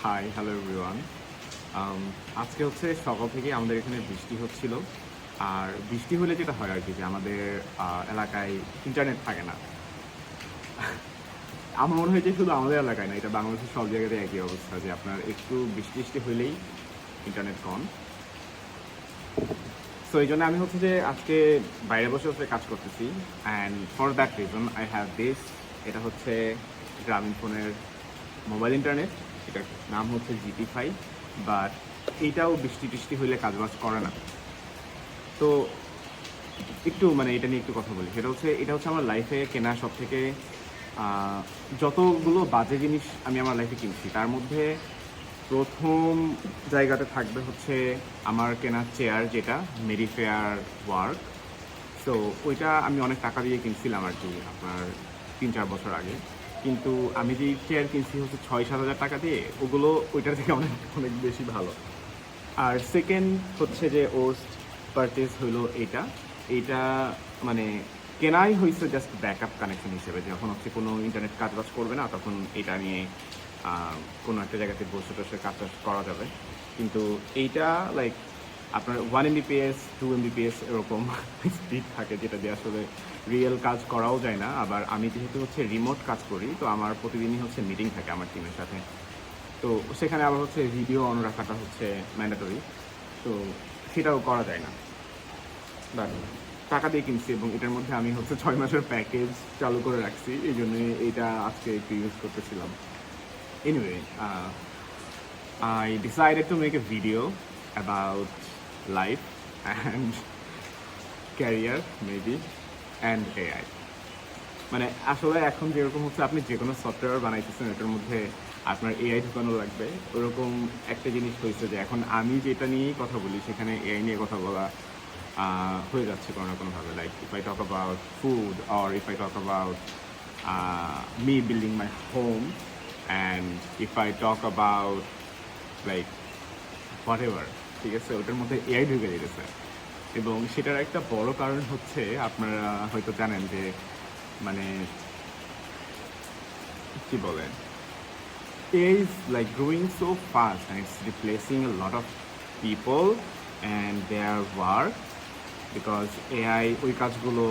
High, hello everyone. আজকে হচ্ছে সকাল থেকে আমাদের এখানে বৃষ্টি হচ্ছিল। আর বৃষ্টি হলে যেটা হয় আরকি যে আমাদের এলাকায় ইন্টারনেট থাকে না। আমার মনে হয় যে শুধু আমাদের এলাকায় না, এটা বাংলাদেশের সব জায়গাতে একই অবস্থা যে আপনার একটু বৃষ্টি হইলেই ইন্টারনেট গন। সো এইজন্য আমি হচ্ছে যে আজকে বাইরে বসে কাজ করতেছি। And for that reason I have this. এটা হচ্ছে গ্রামীণ ফোনের মোবাইল ইন্টারনেট। এটার নাম হচ্ছে জিটি5। বাট এইটাও বৃষ্টি হইলে কাজবাজ করে না। তো একটু মানে এটা নিয়ে একটু কথা বলি। এটা হচ্ছে আমার লাইফে কেনা সবথেকে যতগুলো বাজে জিনিস আমি আমার লাইফে কিনছি তার মধ্যে প্রথম জায়গাতে থাকবে হচ্ছে আমার কেনা চেয়ার, যেটা মেডিফেয়ার ওয়ার্ক। সো ওইটা আমি অনেক টাকা দিয়ে কিনছিলাম আর কি, আপনার ৩-৪ বছর আগে। কিন্তু আমি যে চেয়ার কিনছি হচ্ছে ৬-৭ হাজার টাকা দিয়ে, ওগুলো ওইটার থেকে অনেক অনেক বেশি ভালো। আর সেকেন্ড হচ্ছে যে ওর্স্ট পারচেজ হইলো এইটা মানে কেনাই হয়েছে জাস্ট ব্যাকআপ কানেকশন হিসেবে, যখন হচ্ছে কোনো ইন্টারনেট কাজবাজ করবে না তখন এটা নিয়ে কোনো একটা জায়গাতে বসে কাজ করা যাবে। কিন্তু এইটা লাইক আপনার 1 Mbps 2 Mbps এরকম স্পিড থাকে, যেটা দিয়ে আসলে রিয়েল কাজ করাও যায় না। আবার আমি যেহেতু হচ্ছে রিমোট কাজ করি, তো আমার প্রতিদিনই হচ্ছে মিটিং থাকে আমার টিমের সাথে। তো সেখানে আবার হচ্ছে ভিডিও অন রাখাটা হচ্ছে ম্যান্ডেটরি। তো সেটাও করা যায় না। বাট টাকা দিয়ে কিনছি এবং এটার মধ্যে আমি হচ্ছে 6 মাসের প্যাকেজ চালু করে রাখছি, এই জন্য এইটা আজকে একটু ইউজ করতেছিলাম। Anyway, I decided to make a video about life and career maybe and AI. মানে আসলে এখন যেরকম হচ্ছে আপনি যে কোনো সফটওয়্যার বানাইতেছেন এটার মধ্যে আপনার এআই ঢুকানো লাগবে, ওরকম একটা জিনিস হয়েছে যে এখন আমি যেটা নিয়েই কথা বলি সেখানে এআই নিয়ে কথা বলা হয়ে যাচ্ছে কোনো না কোনোভাবে। Like if I talk about food or if I talk about me building my home and if I talk about like what ever, ঠিক আছে, ওটার মধ্যে এআই ঢুকে যেতেছে। এবং সেটার একটা বড় কারণ হচ্ছে আপনারা হয়তো জানেন যে মানে কি বলে, AI is like growing so fast and it's replacing a lot of people and their work because AI ওই কাজগুলো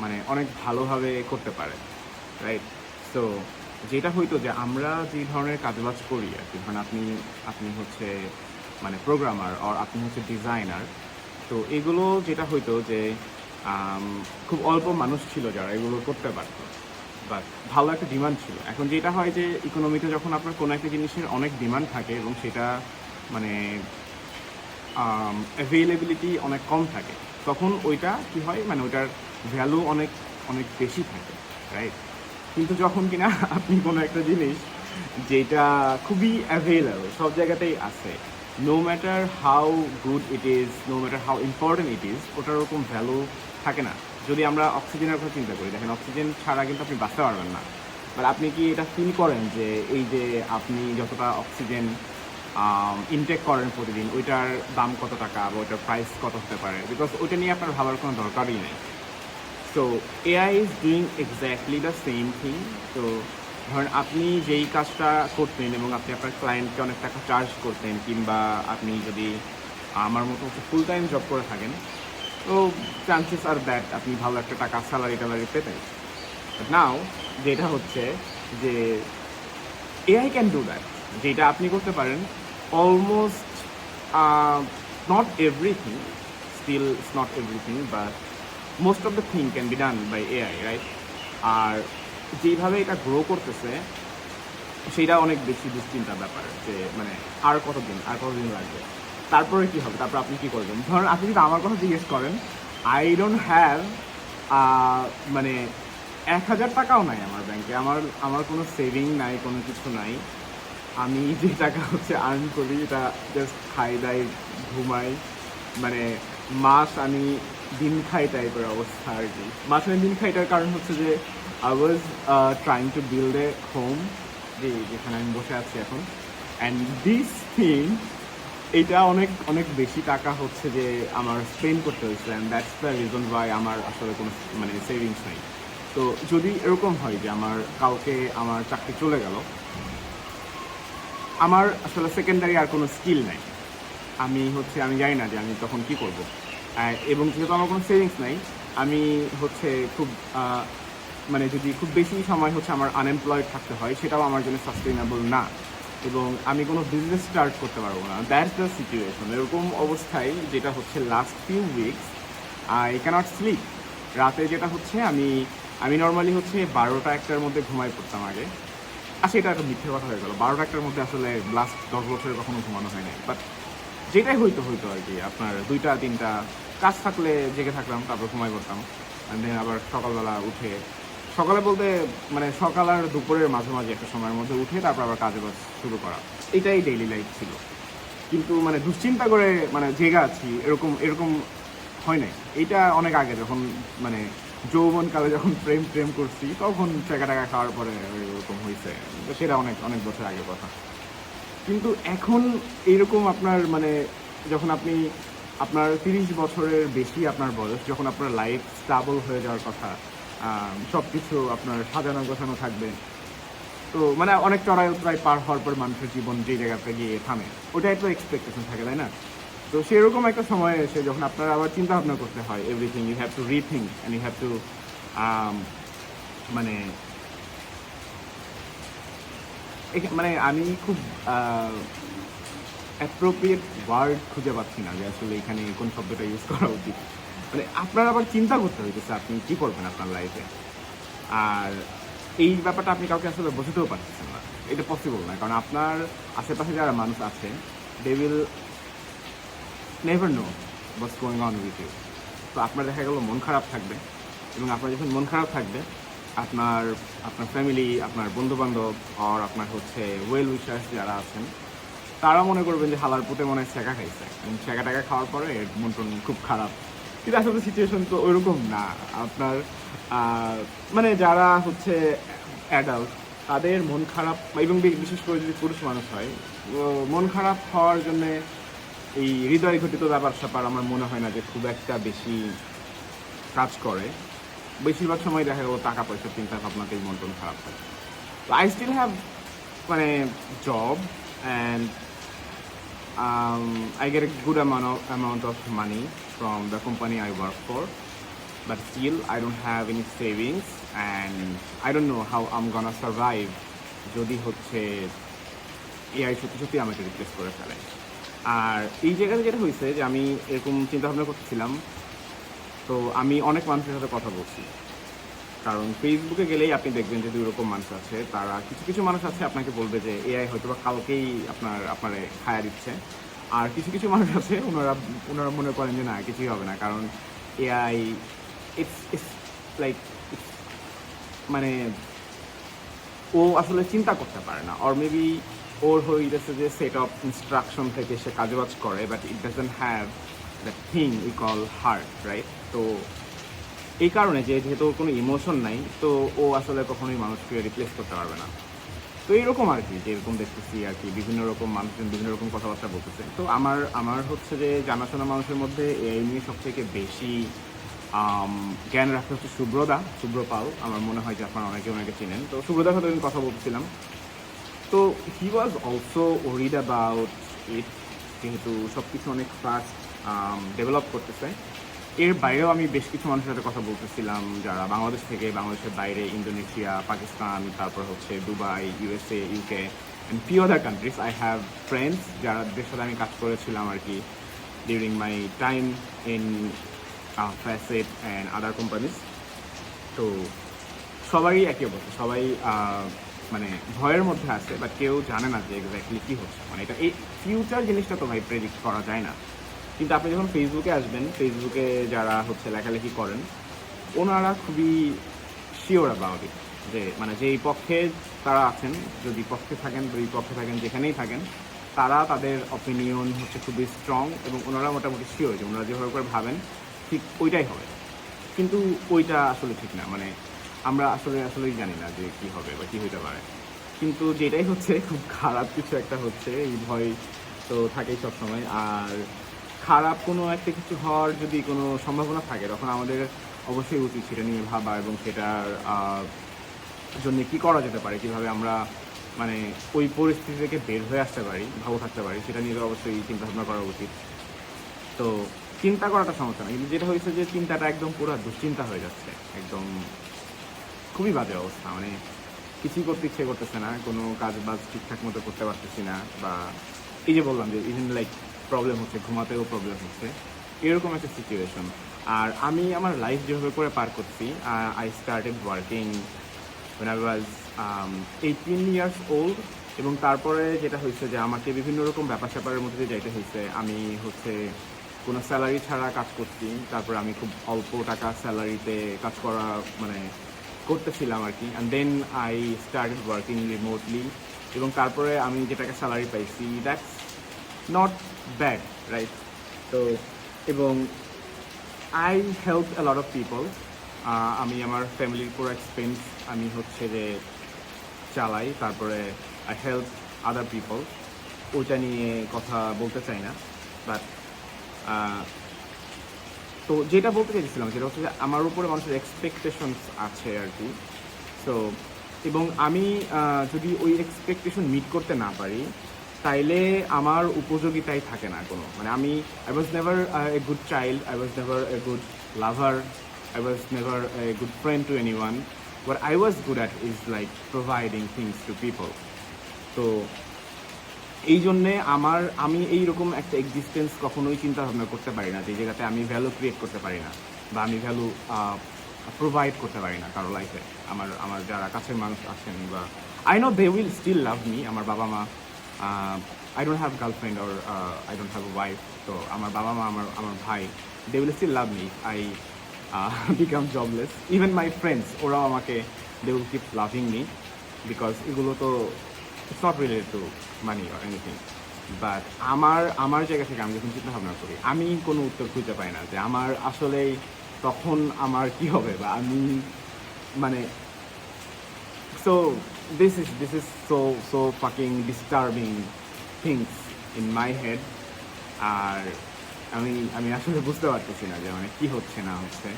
মানে অনেক ভালোভাবে করতে পারে, রাইট? সো যেটা হইতো যে আমরা যে ধরনের কাজবাজ করি আর কি, ধরেন আপনি হচ্ছে মানে প্রোগ্রামার আর আপনি হচ্ছে ডিজাইনার। তো এগুলো যেটা হইতো যে খুব অল্প মানুষ ছিল যারা এগুলো করতে পারতো, বাট ভালো একটা ডিমান্ড ছিল। এখন যেটা হয় যে ইকোনমিতে যখন আপনার কোনো একটা জিনিসের অনেক ডিমান্ড থাকে এবং সেটা মানে অ্যাভেইলেবিলিটি অনেক কম থাকে, তখন ওইটা কি হয়, মানে ওইটার ভ্যালু অনেক অনেক বেশি থাকে, রাইট? কিন্তু যখন কিনা আপনি কোনো একটা জিনিস যেটা খুবই অ্যাভেইলেবল, সব জায়গাতেই আছে, no matter how good it is, no matter how important it is, ওটার ওরকম ভ্যালু থাকে না। যদি আমরা অক্সিজেনের কথা চিন্তা করি, দেখেন অক্সিজেন ছাড়া কিন্তু আপনি বাঁচতে পারবেন না। বাট আপনি কি এটা ফিল করেন যে এই যে আপনি যতটা অক্সিজেন ইনটেক করেন প্রতিদিন, ওইটার দাম কত টাকা বা ওইটার প্রাইস কত হতে পারে? বিকজ ওইটা নিয়ে আপনার ভাবার কোনো দরকারই নেই। So AI is doing exactly the same thing. তো ধরেন আপনি যেই কাজটা করতেন এবং আপনি আপনার ক্লায়েন্টকে অনেক টাকা চার্জ করতেন, কিংবা আপনি যদি আমার মতো হচ্ছে ফুল টাইম জব করে থাকেন, তো চান্সেস আর দ্যাট আপনি ভালো একটা টাকা স্যালারি পেতেন। বাট নাও যেটা হচ্ছে যে এআই ক্যান ডু দ্যাট, যেটা আপনি করতে পারেন almost not everything, still it's not everything, but most of the thing can be done by AI, right? আর যেইভাবে এটা গ্রো করতেছে সেইটা অনেক বেশি দুশ্চিন্তার ব্যাপার যে মানে আর কতদিন লাগবে, তারপরে কি হবে, তারপর আপনি কি করবেন। ধরুন আপনি যদি আমার কথা জিজ্ঞেস করেন, আই ডোন্ট হ্যাভ মানে 1,000 টাকাও নাই আমার ব্যাংকে, আমার কোনো সেভিং নাই, কোনো কিছু নাই। আমি যে টাকা হচ্ছে আর্ন করি এটা জাস্ট খাই দাই ঘুমাই, মানে মাস আমি দিন খাই টাইপের অবস্থা আর কি। মাস আমি দিন খাইটার কারণ হচ্ছে যে I was trying to build a home, যেখানে আমি বসে আছি এখন। অ্যান্ড দিস থিং, এটা অনেক অনেক বেশি টাকা হচ্ছে যে আমার স্পেন্ড করতে হয়েছে, and that's the reason why আমার আসলে কোনো মানে সেভিংস নেই। তো যদি এরকম হয় যে কালকে আমার চাকরি চলে গেল, আমার আসলে সেকেন্ডারি আর কোনো স্কিল নাই। আমি জানি না যে আমি তখন কি করব। এবং যেহেতু আমার কোনো সেভিংস নাই, আমি হচ্ছে খুব মানে যদি খুব বেশি সময় হচ্ছে আমার আনএমপ্লয়েড থাকতে হয়, সেটাও আমার জন্য সাস্টেইনেবল না। এবং আমি কোনো বিজনেস স্টার্ট করতে পারবো না। That's the situation. এরকম অবস্থায় যেটা হচ্ছে last few weeks I can't sleep. রাতে যেটা হচ্ছে আমি নর্মালি হচ্ছে 12টা-1টার মধ্যে ঘুমাই পড়তাম আগে। আচ্ছা, এটা একটা মিথ্যে কথা হয়ে গেল। 12টা-1টার মধ্যে আসলে লাস্ট 10 বছরে কখনো ঘুমানো হয় নাই। বাট যেটাই হইতো আর কি, আপনার 2টা-3টা কাজ থাকলে জেগে থাকলাম, তারপর ঘুমাই পড়তাম। অ্যান্ড দেন আবার সকালবেলা উঠে, সকালে বলতে মানে সকাল আর দুপুরের মাঝামাঝি একটা সময়ের মধ্যে উঠে তারপর আবার কাজে বাজ শুরু করা। এটাই ডেইলি লাইফ ছিল। কিন্তু মানে দুশ্চিন্তা করে মানে জেগে আছি এরকম এরকম হয় নাই। এইটা অনেক আগে, যখন মানে যৌবনকালে যখন প্রেম করছি, তখন টাকা খাওয়ার পরে এরকম হয়েছে। তো সেটা অনেক অনেক বছর আগের কথা। কিন্তু এখন এইরকম আপনার মানে যখন আপনি আপনার 30 বছরের বেশি আপনার বয়স, যখন আপনার লাইফ স্টাবল হয়ে যাওয়ার কথা, সব কিছু আপনার সাজানো গোছানো থাকবে, তো মানে অনেক চড়াই উতরাই পার হওয়ার পর মানুষের জীবন যে জায়গাতে গিয়ে থামে, ওটাই তো এক্সপেকটেশন থাকে, তাই না? তো সেরকম একটা সময় এসে যখন আপনার আবার চিন্তা ভাবনা করতে হয়, everything you have to rethink and you have to মানে মানে আমি খুব অ্যাপ্রোপ্রিয়েট ওয়ার্ড খুঁজে পাচ্ছি না যে আসলে এখানে কোন শব্দটা ইউজ করা উচিত। মানে আপনার আবার চিন্তা করতে হইতেছে আপনি কী করবেন আপনার লাইফে। আর এই ব্যাপারটা আপনি কাউকে আসলে বোঝাতেও পারতেছেন না। এটা পসিবল না, কারণ আপনার আশেপাশে যারা মানুষ আছে, they will never know what's going on with you. তো আপনার দেখা গেল মন খারাপ থাকবে, এবং আপনার যখন মন খারাপ থাকবে, আপনার আপনার ফ্যামিলি, আপনার বন্ধুবান্ধব আর আপনার হচ্ছে ওয়েল উইশার্স যারা আছেন, তারা মনে করবেন যে হালার পুঁতে মনে হয় ছ্যাঁকা খাইছে, এবং ছ্যাঁকা টাকা খাওয়ার পরে মন টন খুব খারাপ। কিন্তু আসলে সিচুয়েশন তো ওইরকম না। আপনার মানে যারা হচ্ছে অ্যাডাল্ট, তাদের মন খারাপ, এবং বিশেষ করে যদি পুরুষ মানুষ হয়, মন খারাপ হওয়ার জন্যে এই হৃদয় ঘটিত ব্যাপার স্যাপার আমার মনে হয় না যে খুব একটা বেশি কাজ করে। বেশিরভাগ সময় দেখা গেল টাকা পয়সার চিন্তা ভাবনাতেই মন টন খারাপ হয়। তো আই স্টিল হ্যাভ মানে job, and I get a good amount of money from the company I work for, but still I don't have any savings, and I don't know how I'm gonna survive যদি হচ্ছে AI সত্যি সত্যি আমাকে replace করে ফেলে। আর এই জায়গাতে যেটা হয়েছে যে আমি এরকম চিন্তাভাবনা করতেছিলাম, তো আমি অনেক মানুষের সাথে কথা বলছি। কারণ ফেসবুকে গেলেই আপনি দেখবেন যে দুরকম মানুষ আছে। তারা কিছু কিছু মানুষ আছে আপনাকে বলবে যে এআই হয়তো বা কালকেই আপনার খায়া দিচ্ছে। আর কিছু কিছু মানুষ আছে ওনারা মনে করেন যে না, কিছুই হবে না, কারণ এআই ইটস লাইক মানে ও আসলে চিন্তা করতে পারে না, অর মেবি ওর হইতেছে যে সেট অফ ইনস্ট্রাকশন থেকে সে কাজবাজ করে, but it doesn't have that thing we call heart, right? তো এই কারণে যেহেতু ওর কোনো ইমোশন নাই, তো ও আসলে কখনোই মানুষকে রিপ্লেস করতে পারবে না। তো এইরকম আর কি, যেরকম দেখতেছি আর কি, বিভিন্ন রকম মানুষজন বিভিন্ন রকম কথাবার্তা বলতেছে। তো আমার হচ্ছে যে জানাশোনা মানুষের মধ্যে এই নিয়ে সবথেকে বেশি জ্ঞান রাখতে হচ্ছে শুভ্র পাল। আমার মনে হয় যে আপনারা অনেকে চিনেন। তো শুভ্রদার সাথে আমি কথা বলছিলাম। তো he was also worried about it, যেহেতু সব কিছু অনেক ফাস্ট ডেভেলপ করতেছে। এর বাইরেও আমি বেশ কিছু মানুষের সাথে কথা বলতেছিলাম যারা বাংলাদেশ থেকে, বাংলাদেশের বাইরে ইন্দোনেশিয়া, পাকিস্তান, তারপর হচ্ছে Dubai, USA, UK and few other countries. I have friends যাদের সাথে আমি কাজ করেছিলাম আর কি during my time in facet and other companies. তো সবারই একই অবস্থা, সবাই মানে ভয়ের মধ্যে আছে, বাট কেউ জানে না যে এক্স্যাক্টলি কী হচ্ছে। মানে এটা এই ফিউচার জিনিসটা তো ভাই প্রেডিক্ট করা যায় না। কিন্তু আপনি যখন ফেসবুকে আসবেন, ফেসবুকে যারা হচ্ছে লেখালেখি করেন, ওনারা খুবই শিওর অ্যাবাউট ইট, যে মানে যেই পক্ষে তারা আছেন, যদি পক্ষে থাকেন, দুই পক্ষে থাকেন, যেখানেই থাকেন, তারা তাদের অপিনিয়ন হচ্ছে খুবই স্ট্রং, এবং ওনারা মোটামুটি শিওর যে ওনারা যেভাবে করে ভাবেন ঠিক ওইটাই হবে। কিন্তু ওইটা আসলে ঠিক না। মানে আমরা আসলেই জানি না যে কী হবে বা কী হইতে পারে। কিন্তু যেটাই হচ্ছে খুব খারাপ কিছু একটা হচ্ছে, এই ভয় তো থাকেই সবসময়। আর খারাপ কোনো একটা কিছু হওয়ার যদি কোনো সম্ভাবনা থাকে, তখন আমাদের অবশ্যই উচিত সেটা নিয়ে ভাবা, এবং সেটার জন্য কী করা যেতে পারে, কীভাবে আমরা মানে ওই পরিস্থিতি থেকে বের হয়ে আসতে পারি, ভালো থাকতে পারি, সেটা নিয়ে অবশ্যই চিন্তা ভাবনা করা উচিত। তো চিন্তা করাটা সমস্যা না, কিন্তু যেটা হয়েছে যে চিন্তাটা একদম পুরো দুশ্চিন্তা হয়ে যাচ্ছে, একদম খুবই বাজে অবস্থা। মানে কিছুই করতে ইচ্ছে করতেছে না, কোনো কাজ বাজ ঠিকঠাক মতো করতে পারতেছি না, বা এই যে বললাম যে ইভেন লাইক প্রবলেম হচ্ছে, ঘুমাতেও প্রবলেম হচ্ছে, এরকম একটা সিচুয়েশন। আর আমি আমার লাইফ যেভাবে করে পার করছি, I started working when I was 18 years old, এবং তারপরে যেটা হয়েছে যে আমাকে বিভিন্ন রকম ব্যাপার স্যাপারের মধ্যে দিয়ে যাইতে হয়েছে। আমি হচ্ছে কোনো স্যালারি ছাড়া কাজ করছি, তারপরে আমি খুব অল্প টাকা স্যালারিতে কাজ করা মানে করতেছিলাম আর কি, and then I started working remotely, এবং তারপরে আমি যে টাকা স্যালারি পাইছি দ্যাটস নট ব্যাড, রাইট? তো এবং I help a lot of people. আমি আমার ফ্যামিলির পুরো এক্সপেন্স আমি হচ্ছে যে চালাই, তারপরে আই হেল্প আদার পিপল। ওইটা নিয়ে কথা বলতে চাই না, বাট তো যেটা বলতে চাইছিলাম সেটা হচ্ছে যে আমার উপরে মানুষের এক্সপেকটেশনস আছে আর কি। সো এবং আমি যদি ওই এক্সপেকটেশন মিট করতে না পারি, তাইলে আমার উপযোগিতাই থাকে না কোনো। মানে আমি I was never a good child, I was never a good lover, I was never a good friend two anyone. What I was good at is like providing things to people. তো এই জন্যে আমি এইরকম একটা existence কখনোই চিন্তা ভাবনা করতে পারি না যে জায়গাতে আমি ভ্যালু ক্রিয়েট করতে পারি না, বা আমি ভ্যালু প্রোভাইড করতে পারি না কারো লাইফে। আমার যারা কাছের মানুষ আছেন, বা I know they will still love me, আমার বাবা মা, I don't have girlfriend or I don't have wife, তো আমার বাবা মা, আমার ভাই, they will still love me I become jobless. Even my friends, ওরাও আমাকে they will keep loving me, because এগুলো তো it's not related to money or anything. But আমার জায়গা থেকে আমি যখন চিন্তা ভাবনা করি, আমি কোনো উত্তর খুঁজে পাই না যে আমার আসলেই তখন আমার কি হবে, বা আমি মানে so this is so fucking disturbing things in my head. আর আমি আসলে বুঝতে পারতেছি না যে মানে কি হচ্ছে না হচ্ছে।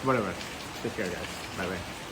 Whatever. Take care, guys. Bye bye.